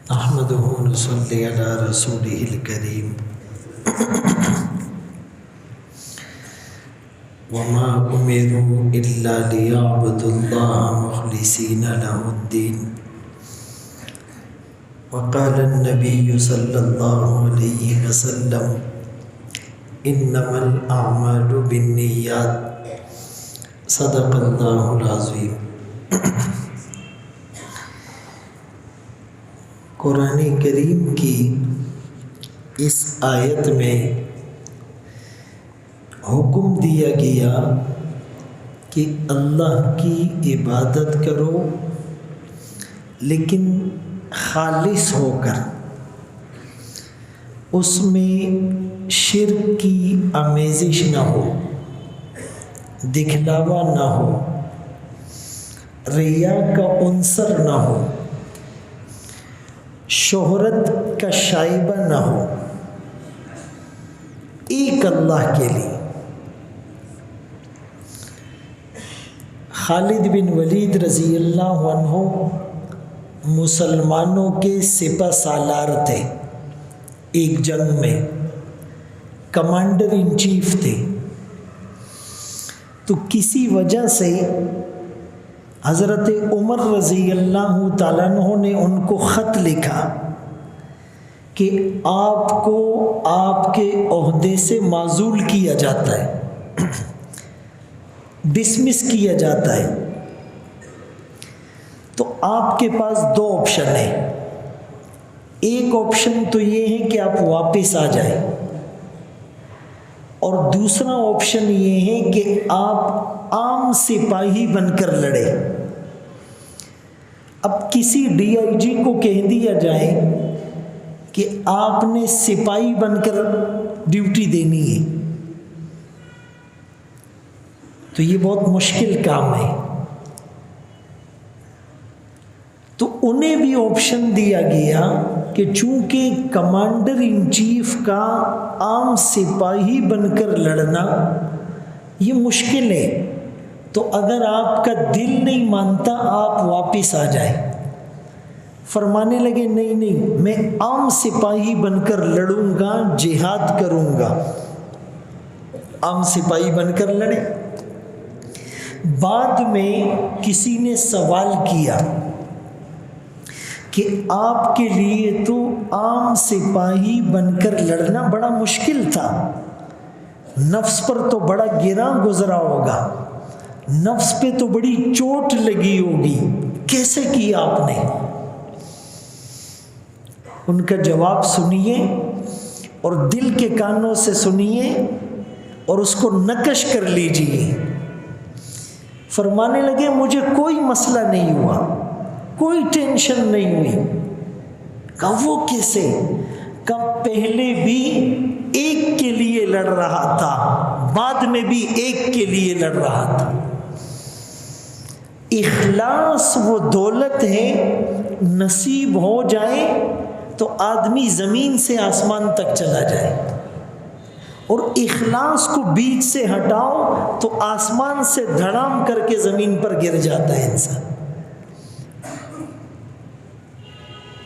احمدہ ونصلی علی رسولہ الکریم وما امروا الا لیعبدوا اللہ مخلصین لہ الدین وقال النبی صلی اللہ علیہ وسلم انما الاعمال بالنیات صدق اللہ العظیم۔ قرآن کریم کی اس آیت میں حکم دیا گیا کہ اللہ کی عبادت کرو لیکن خالص ہو کر، اس میں شرک کی آمیزش نہ ہو، دکھلاوا نہ ہو، ریا کا عنصر نہ ہو، شہرت کا شائبہ نہ ہو، ایک اللہ کے لیے۔ خالد بن ولید رضی اللہ عنہ مسلمانوں کے سپہ سالار تھے، ایک جنگ میں کمانڈر ان چیف تھے۔ تو کسی وجہ سے حضرت عمر رضی اللہ تعالیٰ عنہ نے ان کو خط لکھا کہ آپ کو آپ کے عہدے سے معزول کیا جاتا ہے، ڈسمس کیا جاتا ہے۔ تو آپ کے پاس دو آپشن ہیں، ایک آپشن تو یہ ہے کہ آپ واپس آ جائیں، اور دوسرا آپشن یہ ہے کہ آپ عام سپاہی بن کر لڑے۔ اب کسی ڈی آئی جی کو کہہ دیا جائے کہ آپ نے سپاہی بن کر ڈیوٹی دینی ہے تو یہ بہت مشکل کام ہے۔ تو انہیں بھی آپشن دیا گیا کہ چونکہ کمانڈر ان چیف کا عام سپاہی بن کر لڑنا یہ مشکل ہے، تو اگر آپ کا دل نہیں مانتا آپ واپس آ جائیں۔ فرمانے لگے نہیں، میں عام سپاہی بن کر لڑوں گا، جہاد کروں گا۔ عام سپاہی بن کر لڑے۔ بعد میں کسی نے سوال کیا کہ آپ کے لیے تو عام سپاہی بن کر لڑنا بڑا مشکل تھا، نفس پر تو بڑا گراں گزرا ہوگا، نفس پہ تو بڑی چوٹ لگی ہوگی، کیسے کیا آپ نے؟ ان کا جواب سنیے اور دل کے کانوں سے سنیے اور اس کو نقش کر لیجئے۔ فرمانے لگے مجھے کوئی مسئلہ نہیں ہوا، کوئی ٹینشن نہیں ہوئی۔ کہا وہ کیسے؟ کہا پہلے بھی ایک کے لیے لڑ رہا تھا، بعد میں بھی ایک کے لیے لڑ رہا تھا۔ اخلاص وہ دولت ہے، نصیب ہو جائے تو آدمی زمین سے آسمان تک چلا جائے، اور اخلاص کو بیچ سے ہٹاؤ تو آسمان سے دھڑام کر کے زمین پر گر جاتا ہے انسان۔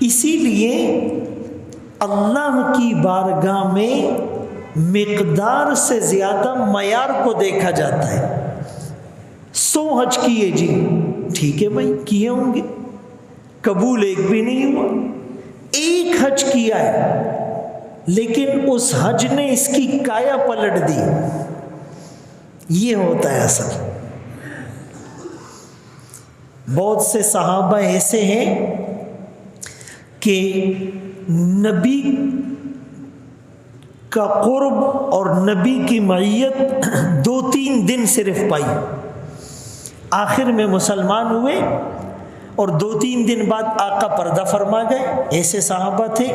اسی لیے اللہ کی بارگاہ میں مقدار سے زیادہ معیار کو دیکھا جاتا ہے۔ 100 حج کیے جی، ٹھیک ہے بھائی کیے ہوں گے، قبول ایک بھی نہیں ہوا۔ ایک حج کیا ہے لیکن اس حج نے اس کی کایا پلٹ دی، یہ ہوتا ہے اصل۔ بہت سے صحابہ ایسے ہیں کہ نبی کا قرب اور نبی کی معیت 2-3 دن صرف پائی، آخر میں مسلمان ہوئے اور 2-3 دن بعد آقا پردہ فرما گئے۔ ایسے صحابہ تھے۔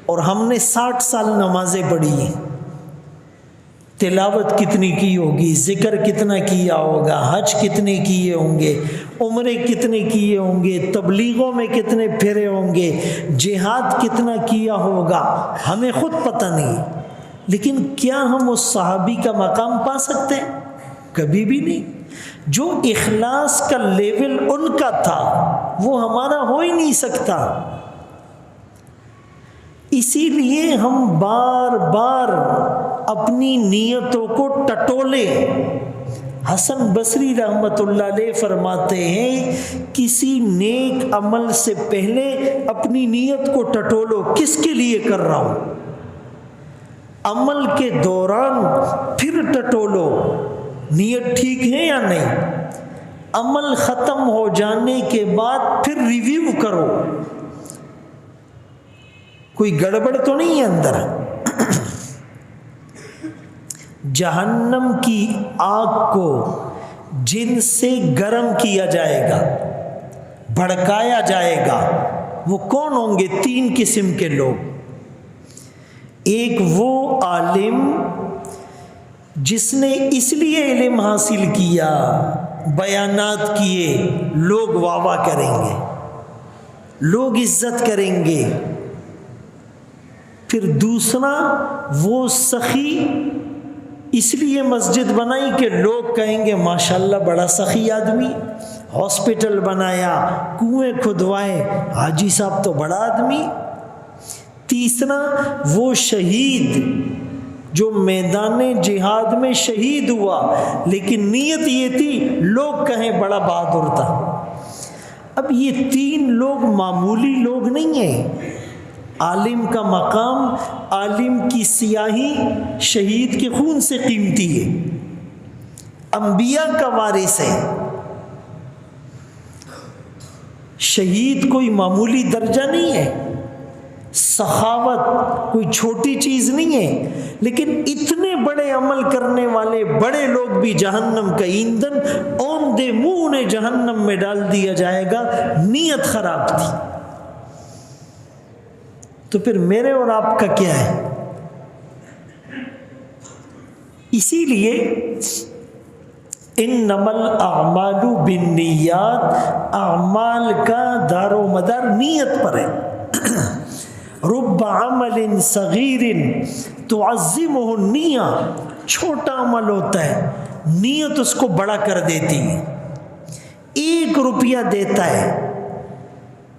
اور ہم نے 60 سال نمازیں پڑھی ہیں، تلاوت کتنی کی ہوگی، ذکر کتنا کیا ہوگا، حج کتنے کیے ہوں گے، عمرے کتنے کیے ہوں گے، تبلیغوں میں کتنے پھرے ہوں گے، جہاد کتنا کیا ہوگا، ہمیں خود پتہ نہیں۔ لیکن کیا ہم اس صحابی کا مقام پا سکتے ہیں؟ کبھی بھی نہیں۔ جو اخلاص کا لیول ان کا تھا وہ ہمارا ہو ہی نہیں سکتا۔ اسی لیے ہم بار بار اپنی نیتوں کو ٹٹولے۔ حسن بصری رحمت اللہ علیہ فرماتے ہیں کسی نیک عمل سے پہلے اپنی نیت کو ٹٹولو، کس کے لیے کر رہا ہوں، عمل کے دوران پھر ٹٹولو نیت ٹھیک ہے یا نہیں، عمل ختم ہو جانے کے بعد پھر ریویو کرو کوئی گڑبڑ تو نہیں ہے اندر۔ جہنم کی آگ کو جن سے گرم کیا جائے گا، بھڑکایا جائے گا، وہ کون ہوں گے؟ 3 قسم کے لوگ۔ ایک وہ عالم جس نے اس لیے علم حاصل کیا، بیانات کیے، لوگ واہ واہ کریں گے، لوگ عزت کریں گے۔ پھر دوسرا وہ سخی، اس لیے مسجد بنائی کہ لوگ کہیں گے ماشاءاللہ بڑا سخی آدمی، ہاسپٹل بنایا، کنویں کھدوائے، حاجی صاحب تو بڑا آدمی۔ تیسرا وہ شہید جو میدان جہاد میں شہید ہوا لیکن نیت یہ تھی لوگ کہیں بڑا بہادر تھا۔ اب یہ 3 لوگ معمولی لوگ نہیں ہیں۔ عالم کا مقام، عالم کی سیاہی شہید کے خون سے قیمتی ہے، انبیاء کا وارث ہے۔ شہید کوئی معمولی درجہ نہیں ہے، سخاوت کوئی چھوٹی چیز نہیں ہے، لیکن اتنے بڑے عمل کرنے والے بڑے لوگ بھی جہنم کا ایندھن اوندے منہ انہیں جہنم میں ڈال دیا جائے گا، نیت خراب تھی۔ تو پھر میرے اور آپ کا کیا ہے؟ اسی لیے انما الاعمال بالنیات، اعمال کا دار و مدار نیت پر ہے۔ رب عمل صغیر تعظمہ النیہ، چھوٹا عمل ہوتا ہے نیت اس کو بڑا کر دیتی ہے۔ 1 روپیہ دیتا ہے،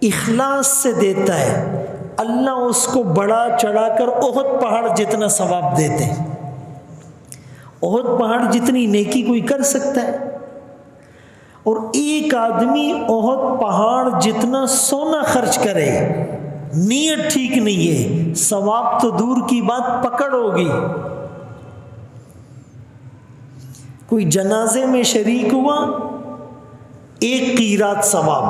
اخلاص سے دیتا ہے، اللہ اس کو بڑا چڑھا کر احد پہاڑ جتنا ثواب دیتے ہیں۔ احد پہاڑ جتنی نیکی کوئی کر سکتا ہے، اور ایک آدمی احد پہاڑ جتنا سونا خرچ کرے، نیت ٹھیک نہیں ہے، ثواب تو دور کی بات پکڑ ہوگی۔ کوئی جنازے میں شریک ہوا، 1 قیرات ثواب،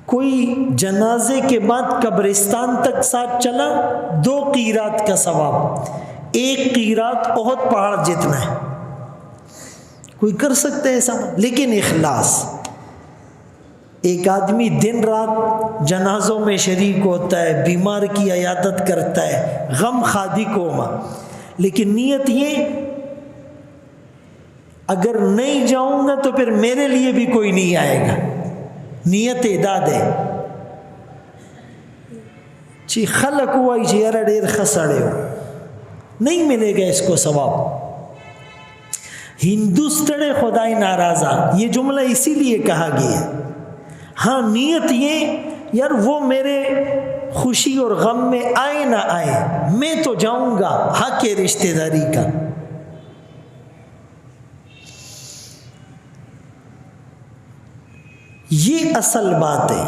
کوئی جنازے کے بعد قبرستان تک ساتھ چلا، 2 قیرات کا ثواب، 1 قیرات احد پہاڑ جتنا ہے۔ کوئی کر سکتا ہے ایسا، لیکن اخلاص۔ ایک آدمی دن رات جنازوں میں شریک ہوتا ہے، بیمار کی عیادت کرتا ہے، غم خادی کوما، لیکن نیت یہ اگر نہیں جاؤں گا تو پھر میرے لیے بھی کوئی نہیں آئے گا، نیت اعداد ہے۔ چی خلق ہوا چی یار ڈیر خسڑے ہو، نہیں ملے گا اس کو ثواب۔ ہندوستڑے خدای ناراضہ، یہ جملہ اسی لیے کہا گیا ہے۔ ہاں نیت یہ یار وہ میرے خوشی اور غم میں آئے نہ آئے، میں تو جاؤں گا، حق ہے رشتہ داری کا۔ یہ اصل بات ہے۔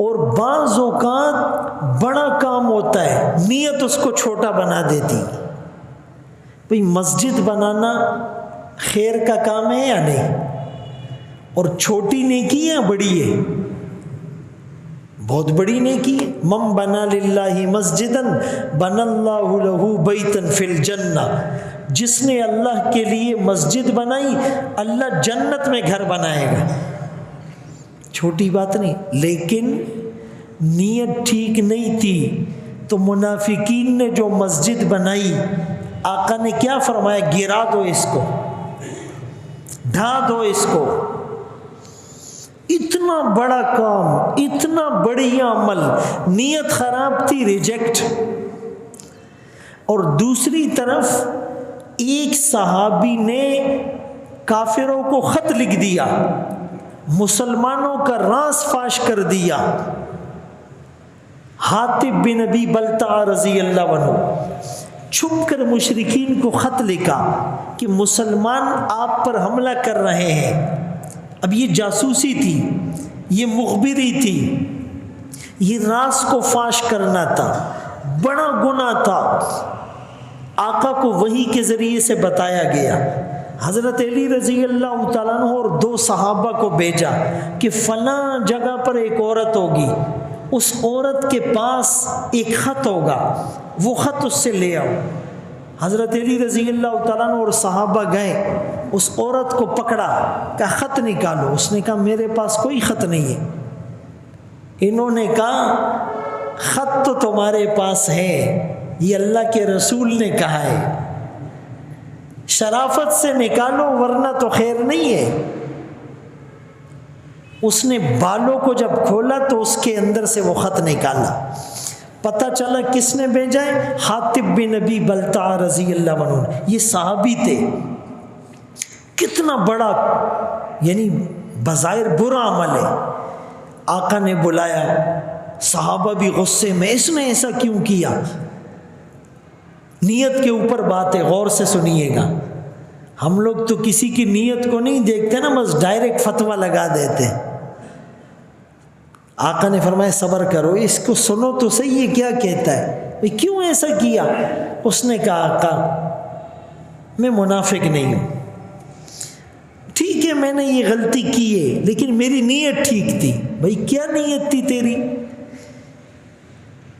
اور بعض اوقات بڑا کام ہوتا ہے، نیت اس کو چھوٹا بنا دیتی۔ بھئی مسجد بنانا خیر کا کام ہے یا نہیں؟ اور چھوٹی نیکی ہے بڑی ہے؟ بہت بڑی نیکی ہے۔ من بنا للہ مسجدا بنا اللہ لہ بیتا فی الجنہ، جس نے اللہ کے لیے مسجد بنائی اللہ جنت میں گھر بنائے گا۔ چھوٹی بات نہیں، لیکن نیت ٹھیک نہیں تھی تو منافقین نے جو مسجد بنائی، آقا نے کیا فرمایا؟ گرا دو اس کو، ڈھا دو اس کو۔ اتنا بڑا کام، اتنا بڑھیا عمل، نیت خراب تھی، ریجیکٹ۔ اور دوسری طرف ایک صحابی نے کافروں کو خط لکھ دیا، مسلمانوں کا راز فاش کر دیا. حاطب بن ابی بلتع رضی اللہ عنہ چھپ کر مشرکین کو خط لکھا کہ مسلمان آپ پر حملہ کر رہے ہیں. اب یہ جاسوسی تھی, یہ مخبری تھی, یہ راز کو فاش کرنا تھا, بڑا گناہ تھا. آقا کو وحی کے ذریعے سے بتایا گیا. حضرت علی رضی اللہ تعالیٰ عنہ اور 2 صحابہ کو بھیجا کہ فلاں جگہ پر ایک عورت ہوگی, اس عورت کے پاس ایک خط ہوگا, وہ خط اس سے لے آؤ. حضرت علی رضی اللہ تعالیٰ عنہ اور صحابہ گئے, اس عورت کو پکڑا, کہا خط نکالو. اس نے کہا میرے پاس کوئی خط نہیں ہے. انہوں نے کہا خط تو تمہارے پاس ہے, یہ اللہ کے رسول نے کہا ہے, شرافت سے نکالو ورنہ تو خیر نہیں ہے. اس نے بالوں کو جب کھولا تو اس کے اندر سے وہ خط نکالا. پتہ چلا کس نے بھیجا ہے؟ حاطب بن ابی بلتع رضی اللہ عنہ. یہ صحابی تھے. کتنا بڑا یعنی بظاہر برا عمل ہے. آقا نے بلایا, صحابہ بھی غصے میں, اس نے ایسا کیوں کیا؟ نیت کے اوپر بات ہے, غور سے سنیے گا. ہم لوگ تو کسی کی نیت کو نہیں دیکھتے نا, بس ڈائریکٹ فتویٰ لگا دیتے. آقا نے فرمایا صبر کرو, اس کو سنو تو صحیح, یہ کیا کہتا ہے, کیوں ایسا کیا؟ اس نے کہا آقا میں منافق نہیں ہوں, ٹھیک ہے میں نے یہ غلطی کی ہے لیکن میری نیت ٹھیک تھی. بھائی کیا نیت تھی تیری؟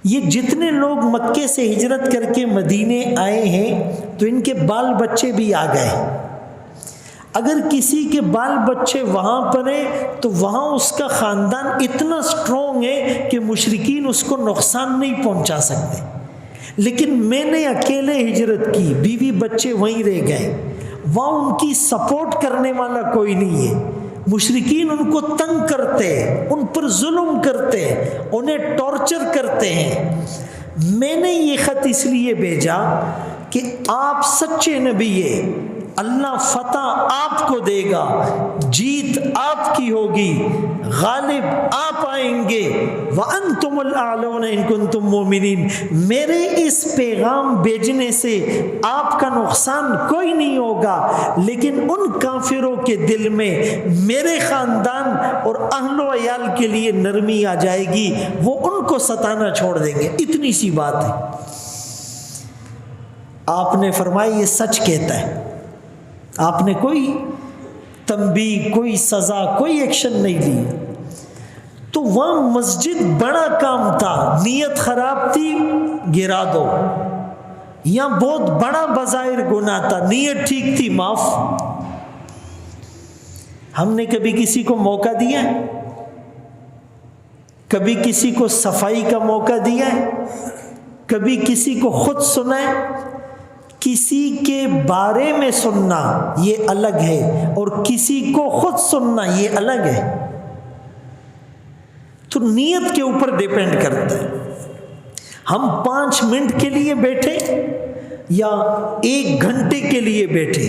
یہ جتنے لوگ مکے سے ہجرت کر کے مدینے آئے ہیں تو ان کے بال بچے بھی آ گئے. اگر کسی کے بال بچے وہاں پر ہیں تو وہاں اس کا خاندان اتنا سٹرونگ ہے کہ مشرکین اس کو نقصان نہیں پہنچا سکتے. لیکن میں نے اکیلے ہجرت کی, بیوی بچے وہیں رہ گئے, وہاں ان کی سپورٹ کرنے والا کوئی نہیں ہے. مشرکین ان کو تنگ کرتے, ان پر ظلم کرتے, انہیں ٹارچر کرتے ہیں. میں نے یہ خط اس لیے بھیجا کہ آپ سچے نبی ہیں, اللہ فتح آپ کو دے گا, جیت آپ کی ہوگی, غالب آپ آئیں گے. وَأَنْتُمُ الْأَعْلَوْنَ إِن كُنْتُم مُؤْمِنِينَ. میرے اس پیغام بھیجنے سے آپ کا نقصان کوئی نہیں ہوگا, لیکن ان کافروں کے دل میں میرے خاندان اور اہل و عیال کے لیے نرمی آ جائے گی, وہ ان کو ستانا چھوڑ دیں گے. اتنی سی بات ہے. آپ نے فرمایا یہ سچ کہتا ہے. آپ نے کوئی تنبیہ, کوئی سزا, کوئی ایکشن نہیں لی. تو وہاں مسجد بڑا کام تھا, نیت خراب تھی گرا دو. یہاں بہت بڑا بظاہر گناہ تھا, نیت ٹھیک تھی معاف. ہم نے کبھی کسی کو موقع دیا ہے؟ کبھی کسی کو صفائی کا موقع دیا ہے؟ کبھی کسی کو خود سنا ہے؟ کسی کے بارے میں سننا یہ الگ ہے اور کسی کو خود سننا یہ الگ ہے. تو نیت کے اوپر ڈیپینڈ کرتا ہے. ہم 5 منٹ کے لیے بیٹھے یا 1 گھنٹے کے لیے بیٹھے,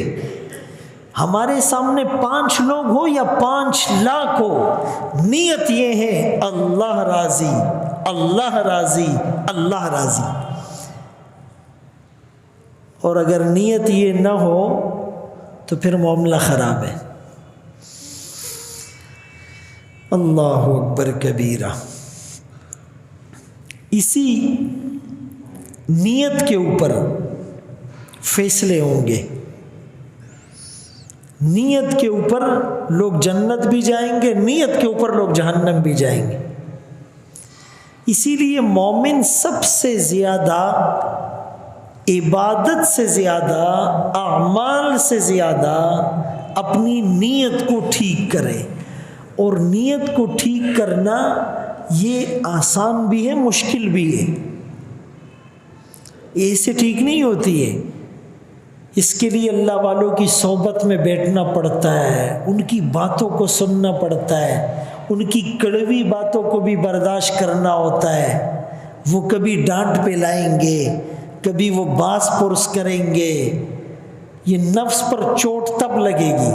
ہمارے سامنے 5 لوگ ہو یا 5 لاکھ ہو, نیت یہ ہے اللہ راضی, اللہ راضی, اللہ راضی. اور اگر نیت یہ نہ ہو تو پھر معاملہ خراب ہے. اللہ اکبر کبیرہ. اسی نیت کے اوپر فیصلے ہوں گے. نیت کے اوپر لوگ جنت بھی جائیں گے, نیت کے اوپر لوگ جہنم بھی جائیں گے. اسی لیے مومن سب سے زیادہ عبادت سے زیادہ, اعمال سے زیادہ اپنی نیت کو ٹھیک کرے. اور نیت کو ٹھیک کرنا یہ آسان بھی ہے, مشکل بھی ہے. ایسے ٹھیک نہیں ہوتی ہے. اس کے لیے اللہ والوں کی صحبت میں بیٹھنا پڑتا ہے, ان کی باتوں کو سننا پڑتا ہے, ان کی کڑوی باتوں کو بھی برداشت کرنا ہوتا ہے. وہ کبھی ڈانٹ پہ لائیں گے, کبھی وہ باس پرس کریں گے. یہ نفس پر چوٹ تب لگے گی.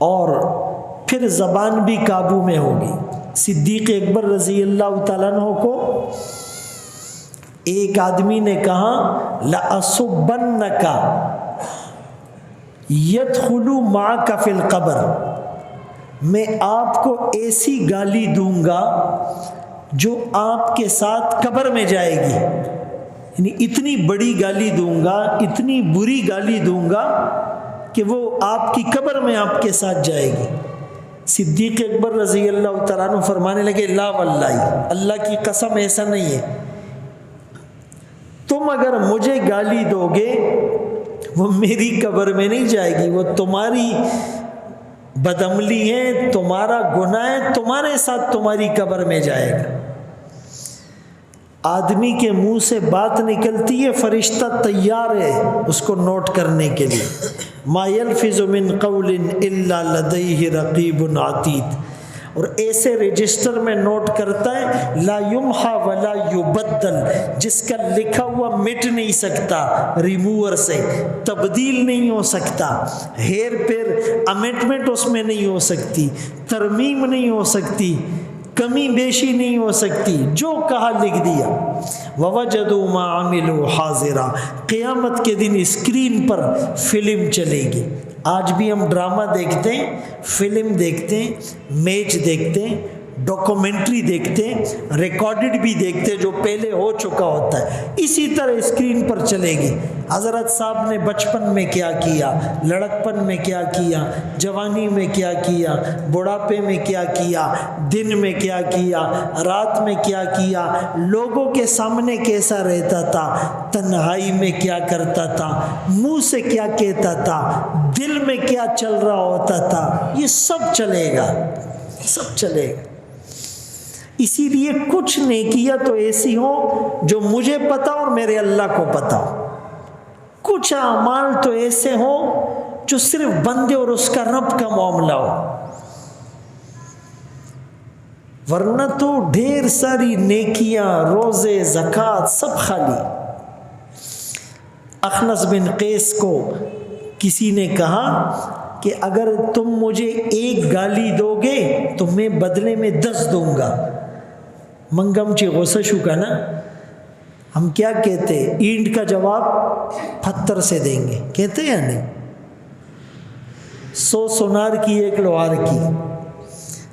اور پھر زبان بھی قابو میں ہوگی۔ صدیق اکبر رضی اللہ تعالیٰ عنہ کو ایک آدمی نے کہا لَأَصُبَّنَّكَ يَدْخُلُ مَعَكَ فِي الْقَبْرِ، میں آپ کو ایسی گالی دوں گا جو آپ کے ساتھ قبر میں جائے گی، یعنی اتنی بڑی گالی دوں گا، اتنی بری گالی دوں گا کہ وہ آپ کی قبر میں آپ کے ساتھ جائے گی۔ صدیق اکبر رضی اللہ تعالیٰ عنہ فرمانے لگے لا واللہ، اللہ کی قسم ایسا نہیں ہے، تم اگر مجھے گالی دو گے وہ میری قبر میں نہیں جائے گی، وہ تمہاری بدعملی ہے، تمہارا گناہ ہے، تمہارے ساتھ تمہاری قبر میں جائے گا۔ آدمی کے منہ سے بات نکلتی ہے، فرشتہ تیار ہے اس کو نوٹ کرنے کے لیے، ما یلفظ من قول الا لدیہ رقیب عتید، اور ایسے رجسٹر میں نوٹ کرتا ہے لا یمحى ولا یبدل، جس کا لکھا ہوا مٹ نہیں سکتا، ریموور سے تبدیل نہیں ہو سکتا، ہیر پھر امینڈمنٹ اس میں نہیں ہو سکتی، ترمیم نہیں ہو سکتی، کمی بیشی نہیں ہو سکتی، جو کہا لکھ دیا۔ وَوَجَدُوا مَا عَمِلُوا حَاضِرًا، قیامت کے دن اسکرین پر فلم چلے گی۔ آج بھی ہم ڈرامہ دیکھتے ہیں، فلم دیکھتے ہیں، میچ دیکھتے ہیں، ڈاکومنٹری دیکھتے ہیں، ریکارڈڈ بھی دیکھتے ہیں جو پہلے ہو چکا ہوتا ہے، اسی طرح اسکرین پر چلے گی۔ حضرت صاحب نے بچپن میں کیا کیا، لڑکپن میں کیا کیا، جوانی میں کیا کیا، بڑھاپے میں کیا کیا، دن میں کیا کیا، رات میں کیا کیا، لوگوں کے سامنے کیسا رہتا تھا، تنہائی میں کیا کرتا تھا، منہ سے کیا کہتا تھا، دل میں کیا چل رہا ہوتا تھا، یہ سب چلے گا، سب چلے گا۔ اسی لیے کچھ نیکیاں تو ایسی ہوں جو مجھے پتا اور میرے اللہ کو پتا ہو، کچھ اعمال تو ایسے ہوں جو صرف بندے اور اس کا رب کا معاملہ ہو، ورنہ تو ڈھیر ساری نیکیاں، روزے، زکوٰۃ سب خالی۔ اخنس بن قیس کو کسی نے کہا کہ اگر تم مجھے ایک گالی دو گے تو میں بدلے میں 10 دوں گا۔ منگم چی غصہ شکا نا، ہم کیا کہتے، اینٹ کا جواب پتھر سے دیں گے، کہتے یا نہیں؟ 100 سونار کی 1 لوہار کی۔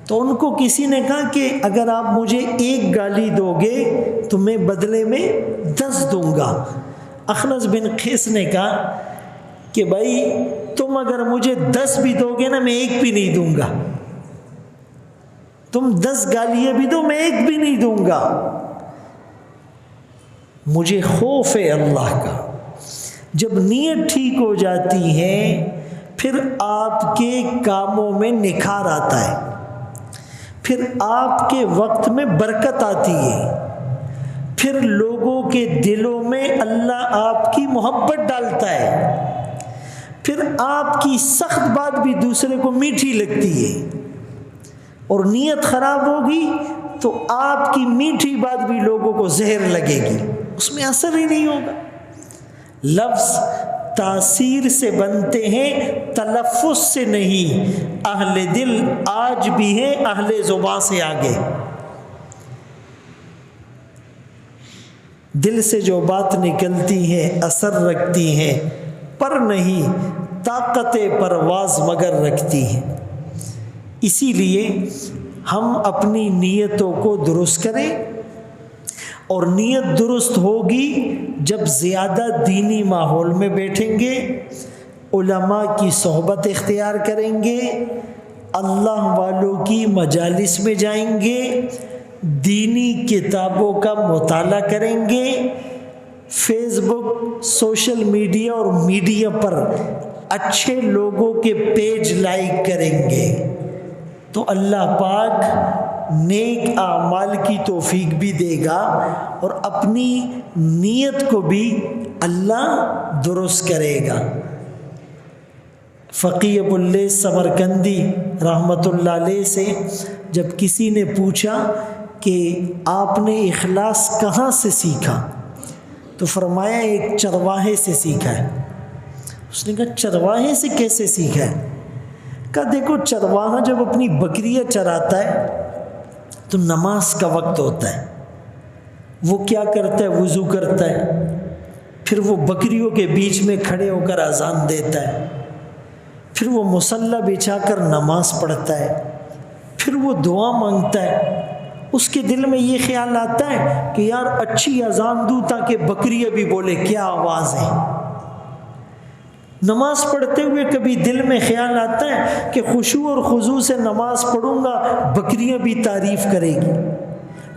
تو ان کو کسی نے کہا کہ اگر آپ مجھے ایک گالی دو گے تو میں بدلے میں 10 دوں گا۔ اخنس بن قیس نے کہا کہ بھائی تم اگر مجھے 10 بھی دو گے نا میں 1 بھی نہیں دوں گا، تم 10 گالیاں بھی دو میں 1 بھی نہیں دوں گا، مجھے خوف ہے اللہ کا۔ جب نیت ٹھیک ہو جاتی ہے پھر آپ کے کاموں میں نکھار آتا ہے، پھر آپ کے وقت میں برکت آتی ہے، پھر لوگوں کے دلوں میں اللہ آپ کی محبت ڈالتا ہے، پھر آپ کی سخت بات بھی دوسرے کو میٹھی لگتی ہے، اور نیت خراب ہوگی تو آپ کی میٹھی بات بھی لوگوں کو زہر لگے گی، اس میں اثر ہی نہیں ہوگا۔ لفظ تاثیر سے بنتے ہیں، تلفظ سے نہیں۔ اہل دل آج بھی ہیں اہل زبان سے آگے۔ دل سے جو بات نکلتی ہے اثر رکھتی ہیں، پر نہیں طاقت پرواز مگر رکھتی ہیں۔ اسی لیے ہم اپنی نیتوں کو درست کریں، اور نیت درست ہوگی جب زیادہ دینی ماحول میں بیٹھیں گے، علماء کی صحبت اختیار کریں گے، اللہ والوں کی مجالس میں جائیں گے، دینی کتابوں کا مطالعہ کریں گے، فیس بک، سوشل میڈیا اور میڈیا پر اچھے لوگوں کے پیج لائک کریں گے، تو اللہ پاک نیک اعمال کی توفیق بھی دے گا، اور اپنی نیت کو بھی اللہ درست کرے گا۔ فقی ابو اللیث سمرقندی رحمۃ اللہ علیہ سے جب کسی نے پوچھا کہ آپ نے اخلاص کہاں سے سیکھا، تو فرمایا ایک چرواہے سے سیکھا ہے۔ اس نے کہا چرواہے سے کیسے سیکھا ہے؟ کہا دیکھو چرواہا جب اپنی بکریاں چراتا ہے تو نماز کا وقت ہوتا ہے، وہ کیا کرتا ہے؟ وضو کرتا ہے، پھر وہ بکریوں کے بیچ میں کھڑے ہو کر اذان دیتا ہے، پھر وہ مصلی بچھا کر نماز پڑھتا ہے، پھر وہ دعا مانگتا ہے۔ اس کے دل میں یہ خیال آتا ہے کہ یار اچھی اذان دوں تاکہ بکریاں بھی بولے، کیا آواز ہے۔ نماز پڑھتے ہوئے کبھی دل میں خیال آتا ہے کہ خشوع اور خضوع سے نماز پڑھوں گا، بکریاں بھی تعریف کرے گی۔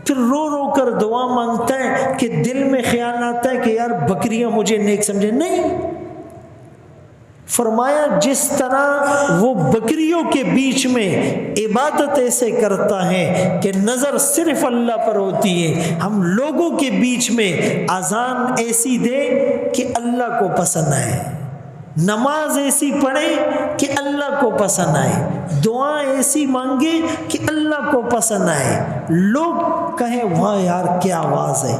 پھر رو رو کر دعا مانگتا ہے کہ دل میں خیال آتا ہے کہ یار بکریاں مجھے نیک سمجھے۔ نہیں، فرمایا جس طرح وہ بکریوں کے بیچ میں عبادت ایسے کرتا ہے کہ نظر صرف اللہ پر ہوتی ہے، ہم لوگوں کے بیچ میں اذان ایسی دے کہ اللہ کو پسند آئے، نماز ایسی پڑھے کہ اللہ کو پسند آئے، دعا ایسی مانگے کہ اللہ کو پسند آئے، لوگ کہیں واہ یار کیا آواز ہے،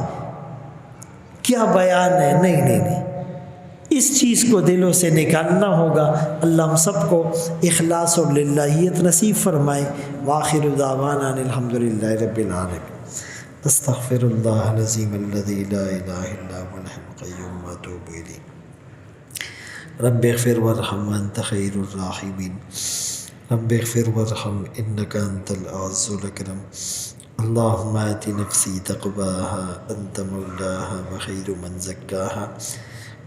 کیا بیان ہے۔ نہیں نہیں نہیں، اس چیز کو دلوں سے نکالنا ہوگا۔ اللہ ہم سب کو اخلاص اور للہیت نصیب فرمائے۔ وآخر دعوانا الحمدللہ رب العالمین۔ استغفر اللہ العظیم الذی لا الہ الا هو الحی القیوم واتوب الیہ۔ رب اغفر وارحم وانت خیر الراحمین۔ رب اغفر وارحم انک انت العز الاکرم۔ اللہم آت نفسی تقواها انت مولاها وخیر من زکاها۔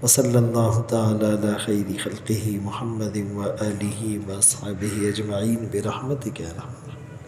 وصلی اللہ تعالی علی خیر خلقہ محمد وآلہ واصحابہ اجمعین برحمتک یا ارحم۔